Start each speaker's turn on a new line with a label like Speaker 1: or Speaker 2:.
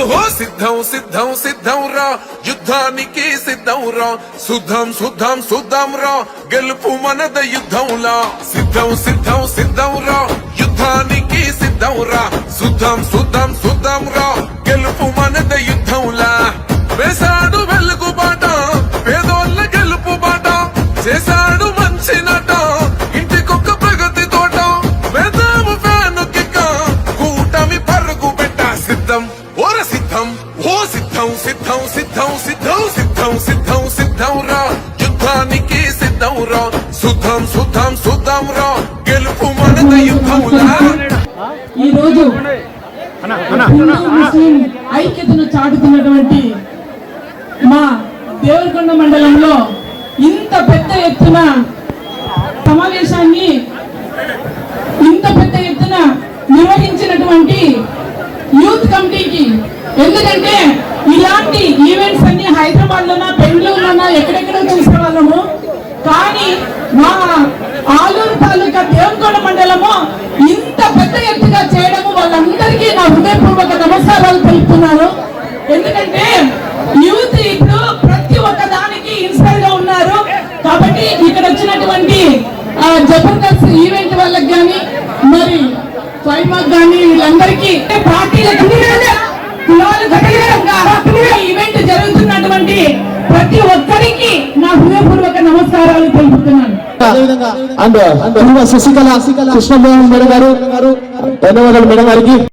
Speaker 1: ఓహో సిద్ధం సిద్ధం సిద్ధం రా యుద్ధానికి సిద్ధం రా సుద్ధం సుద్ధం సుద్ధం రా గెలుపు మనద యుద్ధంలా సిద్ధం సిద్ధం సిద్ధం రా యుద్ధానికి సిద్ధం రా సుద్ధం సుద్ధం సుద్ధం రా గెలుపు మనద యుద్ధంలా వేసాడు వెలుగు బాట పేదోళ్ళ గెలుపు బాట చేశాడు మంచి నట ఇంటికొక్క ప్రగతి తోట వేదాము ఫ్యాను కిక్క కూటమి పరుగు పెట్ట సిద్ధం ఓర సిద్ధం ఓ సిద్ధం సిద్ధం సిద్ధం సిద్ధం సిద్ధం సిద్ధం సిద్ధం రా యుద్ధానికి సిద్ధం రా సుద్ధం సుద్ధం సుద్ధం రా గెలుపు మనద యుద్ధంలా
Speaker 2: ఈ రోజు ముస్లిం ఐక్యతను చాటుతున్నటువంటి మా దేవరకొండ మండలంలో ఇంత పెద్ద ఎత్తున సమావేశాన్ని నిర్వహించినటువంటి యూత్ కమిటీకి, ఎందుకంటే ఇలాంటి ఈవెంట్స్ అన్ని హైదరాబాద్ లోనా బెంగళూరులోనా ఎక్కడెక్కడో చూసే వాళ్ళము, కానీ మా ఆలూరు తాలూకా దేవరకొండ మండలము ఇంత పెద్ద ఎత్తుగా చేయడము వాళ్ళందరికీ నా హృదయపూర్వక నమస్కారాలు తెలుపుతున్నాను. ఎందుకంటే యూత్ ఇప్పుడు ప్రతి ఒక్క దానికి ఇన్స్పైర్ గా ఉన్నారు. కాబట్టి ఇక్కడ వచ్చినటువంటి జబర్దస్త్ ఈవెంట్ వాళ్ళకి కానీ మరి ఫైమాక్ కానీ వీళ్ళందరికీ పార్టీలకు ఈవెంట్ జరుగుతున్నటువంటి ప్రతి ఒక్కరికి నా హృదయపూర్వక నమస్కారాలు తెలుపుతున్నాను.
Speaker 3: శశికళ కృష్ణమోహన్ మేడం గారు, ధన్యవాదాలు మేడం గారికి.